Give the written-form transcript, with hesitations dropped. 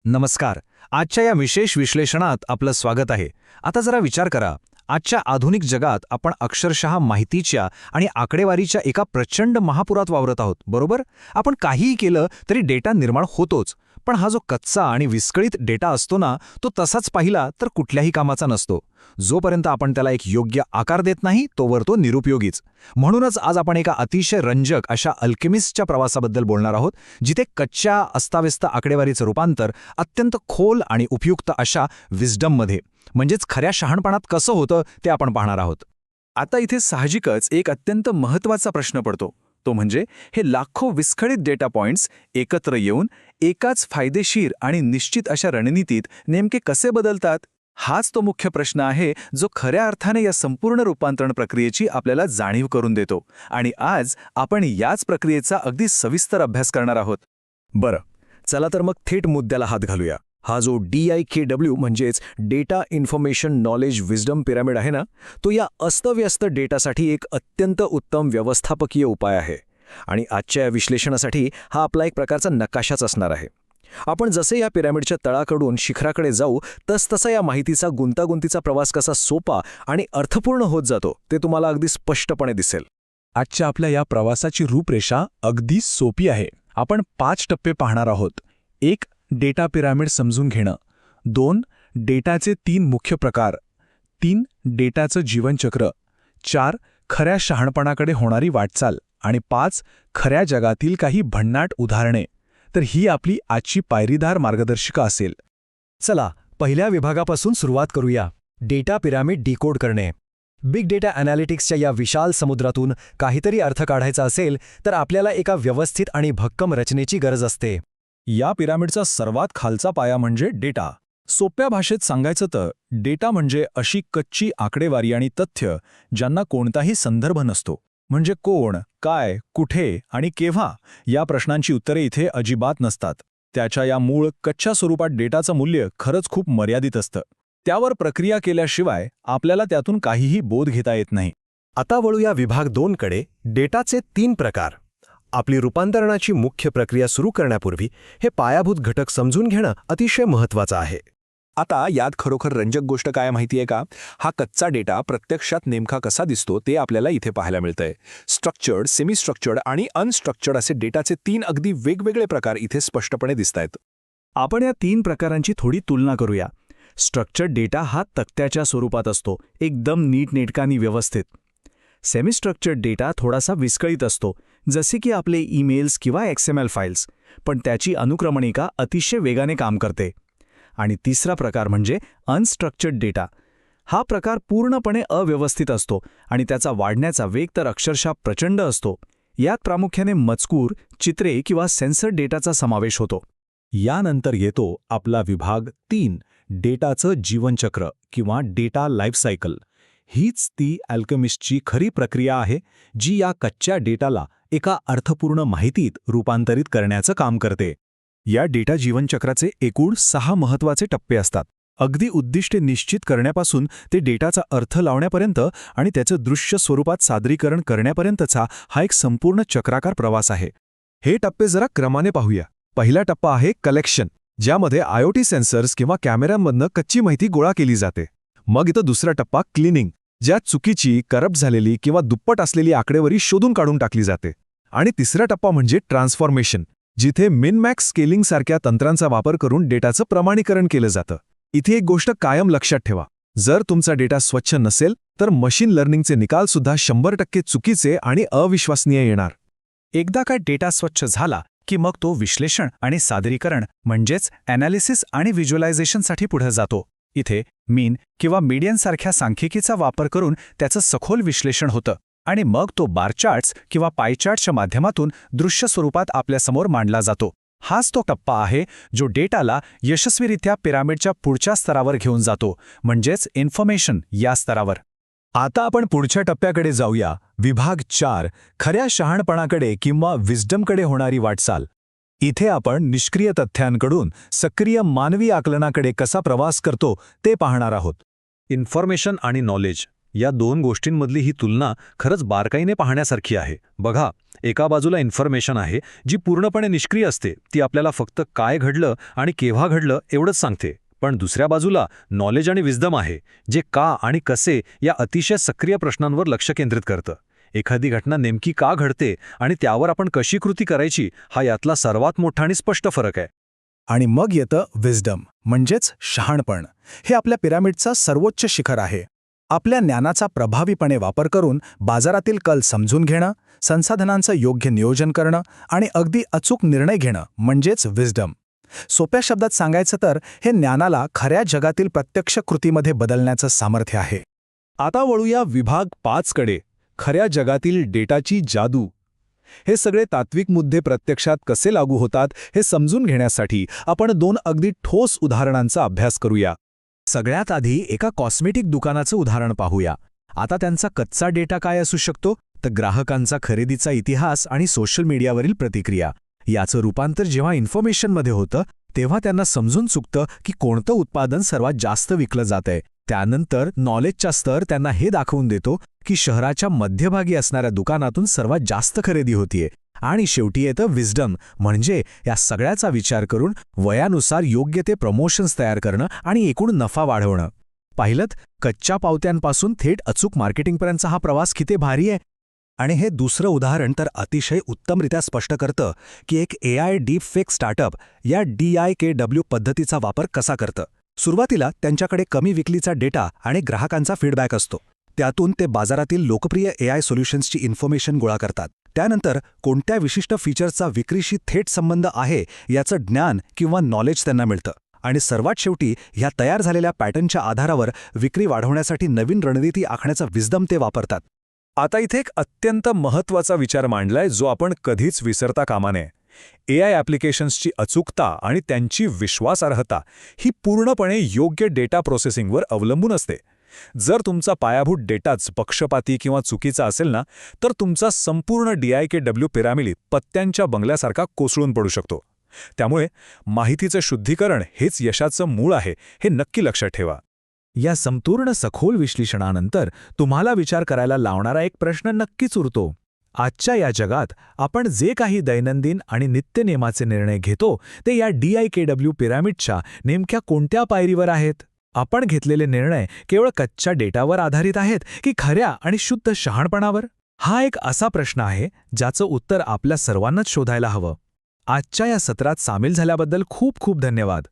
नमस्कार. आजच्या या विशेष विश्लेषणात आपलं स्वागत आहे. आता जरा विचार करा, आजच्या आधुनिक जगात आपण अक्षरशः माहितीच्या आणि आकडेवारीच्या एका प्रचंड महापुरात वावरत आहोत, बरोबर? आपण काहीही केलं तरी डेटा निर्माण होतोच, पण हा जो कच्चा आणि विस्कळीत डेटा असतो ना, तो तसाच पाहिला तर कुठल्याही कामाचा नसतो. जोपर्यंत आपण त्याला एक योग्य आकार देत नाही, तोवर तो निरुपयोगीच. म्हणूनच आज आपण एका अतिशय रंजक अशा अल्केमिस्टच्या प्रवासाबद्दल बोलणार आहोत, जिथे कच्च्या अस्ताव्यस्त आकडेवारीचं रूपांतर अत्यंत खोल आणि उपयुक्त अशा विस्डममध्ये, म्हणजेच खऱ्या शहाणपणात कसं होतं ते आपण पाहणार आहोत. आता इथे साहजिकच एक अत्यंत महत्त्वाचा प्रश्न पडतो, तो म्हणजे हे लाखो विस्कळीत डेटा पॉइंट्स एकत्र येऊन एकाच फायदेशीर आणि निश्चित अशा रणनीतीत नेमके कसे बदलतात. हाच तो मुख्य प्रश्न आहे जो खऱ्या अर्थाने या संपूर्ण रूपांतरण प्रक्रियेची आपल्याला जाणीव करून देतो. आणि आज आपण याच प्रक्रियेचा अगदी सविस्तर अभ्यास करणार आहोत. बरं, चला तर मग थेट मुद्द्याला हात घालूया. हा जो DIKW म्हणजेच data information knowledge wisdom pyramid आहे ना, तो या अस्तव्यस्त डेटासाठी एक अत्यंत उत्तम व्यवस्थापकीय उपाय आहे. आणि आजच्या या विश्लेषणासाठी हा आपला एक प्रकारचा नकाशाच असणार आहे. आपण जसे या पिरामिडच्या तळाकडून शिखराकडे जाऊ, तसतसा या माहितीचा गुंतागुंतीचा प्रवास कसा सोपा आणि अर्थपूर्ण होत जातो ते तुम्हाला अगदी स्पष्टपणे दिसेल. आजच्या आपल्या या प्रवासाची रूपरेषा अगदी सोपी आहे. आपण 5 टप्पे पाहणार आहोत. 1. डेटा पिरामिड समजून घेणं. 2. डेटाचे 3 मुख्य प्रकार. 3. डेटाचं जीवनचक्र. 4. खऱ्या शहाणपणाकडे होणारी वाटचाल. आणि 5. खऱ्या जगातील काही भन्नाट उदाहरणे. तर ही आपली आजची पायरीदार मार्गदर्शिका असेल. चला, पहिल्या विभागापासून सुरुवात करूया. डेटा पिरामिड डिकोड करणे. बिग डेटा ॲनालिटिक्सच्या या विशाल समुद्रातून काहीतरी अर्थ काढायचा असेल तर आपल्याला एका व्यवस्थित आणि भक्कम रचनेची गरज असते. या पिरामिडचा सर्वात खालचा पाया म्हणजे डेटा. सोप्या भाषेत सांगायचं तर डेटा म्हणजे अशी कच्ची आकडेवारी आणि तथ्य ज्यांना कोणताही संदर्भ नसतो. म्हणजे कोण, काय, कुठे आणि केव्हा या प्रश्नांची उत्तरे इथे अजिबात नसतात. त्याच्या या मूळ कच्च्या स्वरूपात डेटाचं मूल्य खरंच खूप मर्यादित असतं. त्यावर प्रक्रिया केल्याशिवाय आपल्याला त्यातून काहीही बोध घेता येत नाही. आता वळूया विभाग 2 कडे. डेटाचे 3 प्रकार. आपली रूपांतरणाची मुख्य प्रक्रिया सुरू करण्यापूर्वी हे पायाभूत घटक समजून घेणं अतिशय महत्त्वाचं आहे. आता यात खरोखर रंजक गोष्ट काय माहितीये का? हा कच्चा डेटा प्रत्यक्षात नेमका कसा दिसतो ते आपल्याला इथे पाहायला मिळतंय. स्ट्रक्चर्ड, सेमी स्ट्रक्चर्ड आणि अनस्ट्रक्चर्ड असे डेटाचे 3 अगदी वेगवेगळे प्रकार इथे स्पष्टपणे दिसतायत. आपण या 3 प्रकारांची थोडी तुलना करूया. स्ट्रक्चर्ड डेटा हा तक्त्याच्या स्वरूपात असतो, एकदम नीटनेटकानी व्यवस्थित. सेमी स्ट्रक्चर्ड डेटा थोडासा विस्कळीत असतो, जसे की आपले ईमेल्स किंवा XML फाईल्स, पण त्याची अनुक्रमणिका अतिशय वेगाने काम करते. आणि तिसरा प्रकार म्हणजे अनस्ट्रक्चर्ड डेटा. हा प्रकार पूर्णपणे अव्यवस्थित असतो आणि त्याचा वाढण्याचा वेग तर अक्षरशः प्रचंड असतो. यात प्रामुख्याने मजकूर, चित्रे किंवा सेन्सर डेटाचा समावेश होतो. यानंतर येतो आपला विभाग 3, डेटाचं जीवनचक्र किंवा डेटा लाईफसायकल. हीच ती अल्केमिस्टची खरी प्रक्रिया आहे, जी या कच्च्या डेटाला एका अर्थपूर्ण माहितीत रूपांतरित करण्याचं काम करते. या डेटा जीवनचक्राचे एकूण 6 महत्त्वाचे टप्पे असतात. अगदी उद्दिष्टे निश्चित करण्यापासून ते डेटाचा अर्थ लावण्यापर्यंत आणि त्याचं दृश्य स्वरूपात सादरीकरण करण्यापर्यंतचा हा एक संपूर्ण चक्राकार प्रवास आहे. हे टप्पे जरा क्रमाने पाहूया. पहिला टप्पा आहे कलेक्शन, ज्यामध्ये IoT सेन्सर्स किंवा कॅमेऱ्यांमधनं कच्ची माहिती गोळा केली जाते. मग इथं दुसरा टप्पा क्लिनिंग, ज्यात चुकीची, करप्ट झालेली किंवा दुप्पट असलेली आकडेवारी शोधून काढून टाकली जाते. आणि तिसरा टप्पा म्हणजे ट्रान्सफॉर्मेशन, जिथे मिनमॅक्स स्केलिंगसारख्या तंत्रांचा वापर करून डेटाचं प्रमाणीकरण केलं जातं. इथे एक गोष्ट कायम लक्षात ठेवा, जर तुमचा डेटा स्वच्छ नसेल तर मशीन लर्निंगचे निकालसुद्धा 100% चुकीचे आणि अविश्वसनीय येणार. एकदा का डेटा स्वच्छ झाला की मग तो विश्लेषण आणि सादरीकरण म्हणजेच ॲनालिसिस आणि व्हिज्युअलायझेशनसाठी पुढे जातो. इथे मीन किंवा मीडियनसारख्या सांख्यिकीचा वापर करून त्याचं सखोल विश्लेषण होतं आणि मग तो बार चार्ट्स किंवा पाय चार्ट्सच्या माध्यमातून दृश्य स्वरूपात आपल्यासमोर मांडला जातो. हाच तो टप्पा आहे जो डेटाला यशस्वीरित्या पिरामिडच्या पुढच्या स्तरावर घेऊन जातो, म्हणजेच इन्फॉर्मेशन या स्तरावर. आता आपण पुढच्या टप्प्याकडे जाऊया. विभाग 4, खऱ्या शहाणपणाकडे किंवा विस्डमकडे होणारी वाटचाल. इथे आपण निष्क्रिय तथ्यांकडून सक्रिय मानवी आकलनाकडे कसा प्रवास करतो ते पाहणार आहोत. इन्फॉर्मेशन आणि नॉलेज या दोन गोष्टींमधली ही तुलना खरंच बारकाईने पाहण्यासारखी आहे. बघा, एका बाजूला इन्फॉर्मेशन आहे जी पूर्णपणे निष्क्रिय असते, ती आपल्याला फक्त काय घडलं आणि केव्हा घडलं एवढंच सांगते. पण दुसऱ्या बाजूला नॉलेज आणि विस्डम आहे, जे का आणि कसे या अतिशय सक्रिय प्रश्नांवर लक्ष केंद्रित करतं. एखादी घटना नेमकी का घडते आणि त्यावर आपण कशी कृती करायची, हा यातला सर्वात मोठा आणि स्पष्ट फरक आहे. आणि मग येतं विस्डम, म्हणजेच शहाणपण. हे आपल्या पिरामिडचं सर्वोच्च शिखर आहे. आपल्या ज्ञानाचा प्रभावीपणे वापर करून बाजारातील कल समजून घेणं, संसाधनांचं योग्य नियोजन करणं आणि अगदी अचूक निर्णय घेणं म्हणजेच विस्डम. सोप्या शब्दात सांगायचं तर हे ज्ञानाला खऱ्या जगातील प्रत्यक्ष कृतीमध्ये बदलण्याचं सामर्थ्य आहे. आता वळूया विभाग 5 कडे, खऱ्या जगातील डेटाची जादू. हे सगळे तात्विक मुद्दे प्रत्यक्षात कसे लागू होतात हे समजून घेण्यासाठी आपण 2 अगदी ठोस उदाहरणांचा अभ्यास करूया. सगळ्यात आधी एका कॉस्मेटिक दुकानाचं उदाहरण पाहूया. आता त्यांचा कच्चा डेटा काय असू शकतो? तर ग्राहकांचा खरेदीचा इतिहास आणि सोशल मीडियावरील प्रतिक्रिया. याचं रूपांतर जेव्हा इन्फॉर्मेशनमध्ये होतं तेव्हा त्यांना समजून चुकतं की कोणतं उत्पादन सर्वात जास्त विकलं जातंय. त्यानंतर नॉलेजचा स्तर त्यांना हे दाखवून देतो की शहराच्या मध्यभागी असणाऱ्या दुकानातून सर्वात जास्त खरेदी होतीये. आणि शेवटी येतं विस्डम, म्हणजे या सगळ्याचा विचार करून वयानुसार योग्य ते प्रमोशन्स तयार करणं आणि एकूण नफा वाढवणं. पाहिलंत, कच्च्या पावत्यांपासून थेट अचूक मार्केटिंगपर्यंतचा हा प्रवास किती भारी आहे. आणि हे दुसरं उदाहरण तर अतिशय उत्तमरित्या स्पष्ट करतं की एक AI डीपफेक स्टार्टअप या DIKW पद्धतीचा वापर कसा करतं. सुरुवातीला त्यांच्याकडे कमी विक्रीचा डेटा आणि ग्राहकांचा फीडबॅक असतो. त्यातून ते बाजारातील लोकप्रिय AI सोल्युशन्सची इन्फॉर्मेशन गोळा करतात. त्यानंतर कोणत्या विशिष्ट फीचरचा विक्रीशी थेट संबंध आहे याचं ज्ञान किंवा नॉलेज त्यांना मिळतं. आणि सर्वात शेवटी ह्या तयार झालेल्या पॅटर्नच्या आधारावर विक्री वाढवण्यासाठी नवीन रणनीती आखण्याचा विस्डम ते वापरतात. आता इथे एक अत्यंत महत्त्वाचा विचार मांडलाय जो आपण कधीच विसरता कामा नये. AI ॲप्लिकेशन्सची अचूकता आणि त्यांची विश्वासार्हता ही पूर्णपणे योग्य डेटा प्रोसेसिंगवर अवलंबून असते. जर तुमचा पायाभूत डेटाच पक्षपाती किंवा चुकीचा असेल ना, तर तुमचा संपूर्ण DIKW पिरामिड पत्त्यांच्या बंगल्यासारखा कोसळून पडू शकतो. त्यामुळे माहितीचं शुद्धीकरण हेच यशाचं मूळ आहे, हे नक्की लक्षात ठेवा. या संपूर्ण सखोल विश्लेषणानंतर तुम्हाला विचार करायला लावणारा एक प्रश्न नक्कीच उरतो. आजच्या या जगात आपण जे काही दैनंदिन आणि नित्यनेमाचे निर्णय घेतो ते या DIKW पिरामिडच्या नेमक्या कोणत्या पायरीवर आहेत? आपण घेतलेले निर्णय केवळ कच्च्या डेटावर आधारित आहेत की खऱ्या आणि शुद्ध शहाणपणावर? हा एक असा प्रश्न आहे ज्याचं उत्तर आपल्या सर्वांनाच शोधायला हवं. आजच्या या सत्रात सामील झाल्याबद्दल खूप खूप धन्यवाद.